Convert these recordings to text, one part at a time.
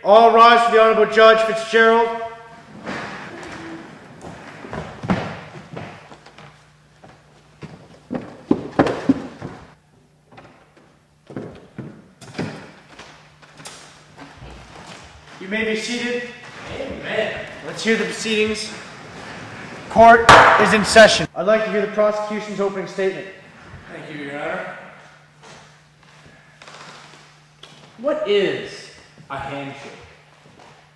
All rise for the Honorable Judge Fitzgerald. You may be seated. Amen. Let's hear the proceedings. Court is in session. I'd like to hear the prosecution's opening statement. Thank you, Your Honor. What is a handshake?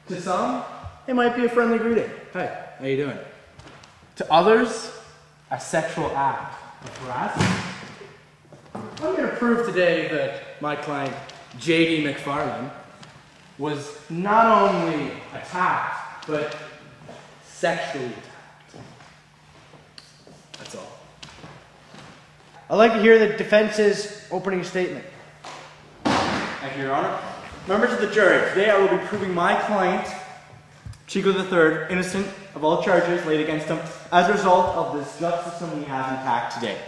To some, it might be a friendly greeting. Hey, how you doing? To others, a sexual act of harassment. I'm going to prove today that my client, J.D. McFarland, was not only attacked, but sexually attacked. That's all. I'd like to hear the defense's opening statement. Thank you, Your Honor. Members of the jury, today I will be proving my client, Cheeko III, innocent of all charges laid against him as a result of this justice system we have intact today.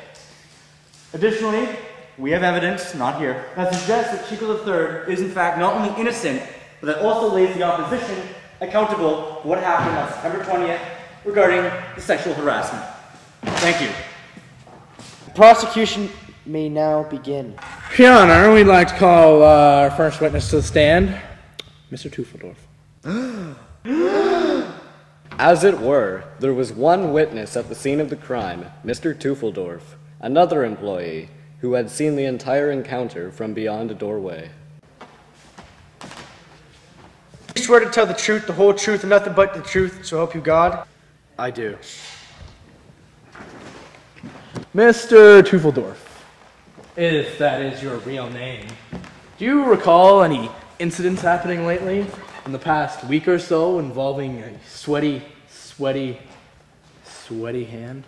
Additionally, we have evidence, not here, that suggests that Cheeko III is in fact not only innocent, but that also lays the opposition accountable for what happened on September 20th regarding the sexual harassment. Thank you. The prosecution may now begin. Your Honor, we'd like to call our first witness to the stand, Mr. Teufelsdorf. As it were, there was one witness at the scene of the crime, Mr. Teufelsdorf, another employee, who had seen the entire encounter from beyond a doorway. You swear to tell the truth, the whole truth, and nothing but the truth, so help you God? I do. Mr. Teufelsdorf, if that is your real name, do you recall any incidents happening lately in the past week or so involving a sweaty hand?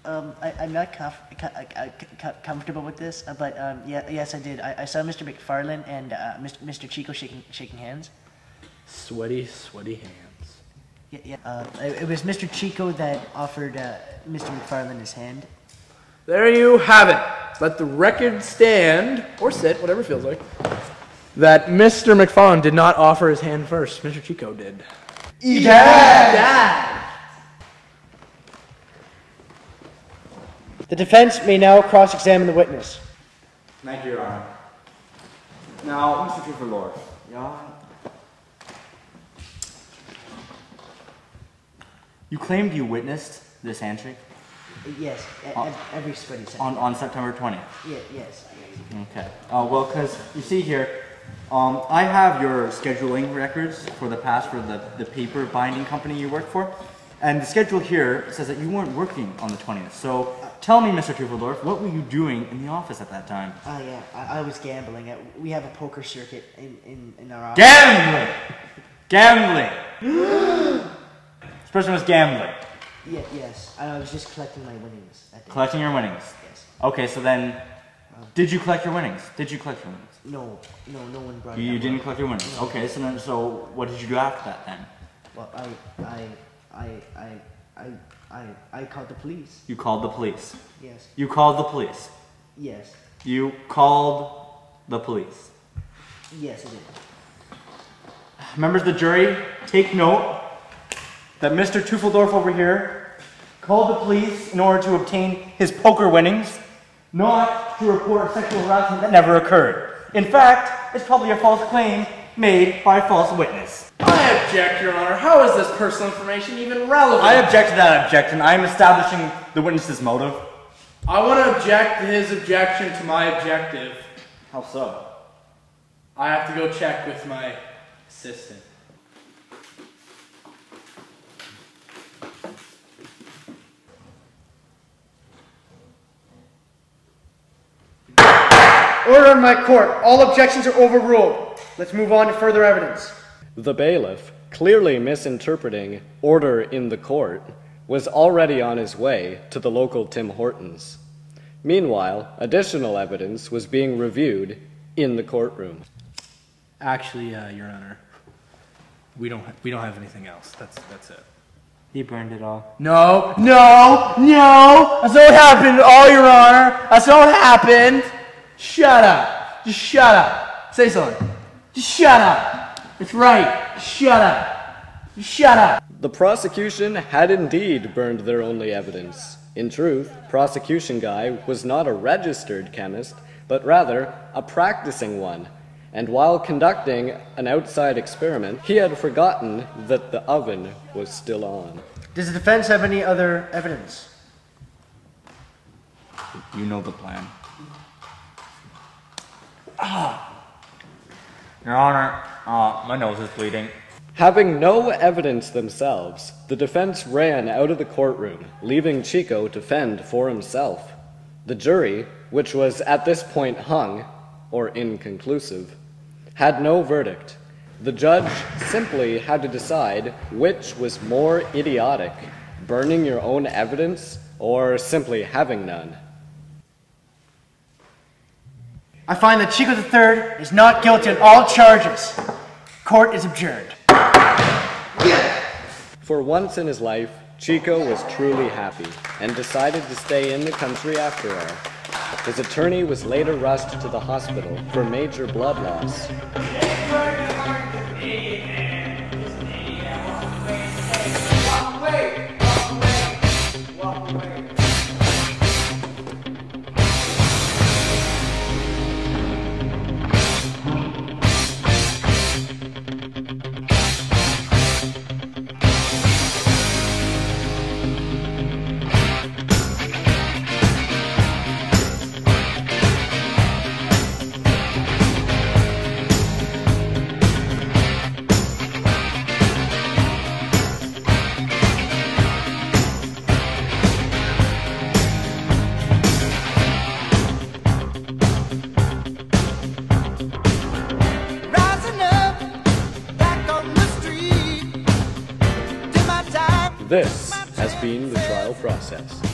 I'm not comfortable with this, but yes, I did. I saw Mr. McFarland and Mr. Cheeko shaking hands. Sweaty hands. Yeah. It was Mr. Cheeko that offered Mr. McFarland his hand. There you have it. Let the record stand, or sit, whatever feels like, that Mr. McFarland did not offer his hand first. Mr. Cheeko did. Yeah! The defense may now cross-examine the witness. Thank you, Your Honor. Now, Mr. Teufelsdorf, you claimed you witnessed this handshake? Yes, every sweaty second. On September 20th? Yes. Okay. Well, because you see here, I have your scheduling records for the past for the paper binding company you work for, and the schedule here says that you weren't working on the 20th. So tell me, Mr. Teufelsdorf, what were you doing in the office at that time? I was gambling. We have a poker circuit in our office. Gambling! This person was gambling. Yes. I was just collecting my winnings. Collecting your winnings? Yes. Okay, so then, did you collect your winnings? No one brought it up. You didn't collect your winnings? No. Okay, so what did you do after that then? Well, I called the police. You called the police? Yes. You called the police? Yes. You called the police? Yes, I did. Members of the jury, take note that Mr. Teufelsdorf over here called the police in order to obtain his poker winnings, not to report sexual harassment that never occurred. In fact, it's probably a false claim made by a false witness. I object, Your Honor. How is this personal information even relevant? I object to that objection. I am establishing the witness's motive. I want to object to his objection to my objective. How so? I have to go check with my assistant. Order in my court. All objections are overruled. Let's move on to further evidence. The bailiff, clearly misinterpreting order in the court, was already on his way to the local Tim Hortons. Meanwhile, additional evidence was being reviewed in the courtroom. Actually, Your Honor, we don't have anything else. That's it. He burned it all. No! That's not what happened, Your Honor. That's not what happened. Shut up. Just shut up. Say something. Just shut up. It's right. Shut up. Shut up. The prosecution had indeed burned their only evidence. In truth, prosecution guy was not a registered chemist, but rather a practicing one. And while conducting an outside experiment, he had forgotten that the oven was still on. Does the defense have any other evidence? You know the plan. Your Honor, my nose is bleeding. Having no evidence themselves, the defense ran out of the courtroom, leaving Cheeko to fend for himself. The jury, which was at this point hung, or inconclusive, had no verdict. The judge simply had to decide which was more idiotic, burning your own evidence or simply having none. I find that Cheeko III is not guilty on all charges. Court is adjourned. For once in his life, Cheeko was truly happy and decided to stay in the country after all. His attorney was later rushed to the hospital for major blood loss. This has been the trial process.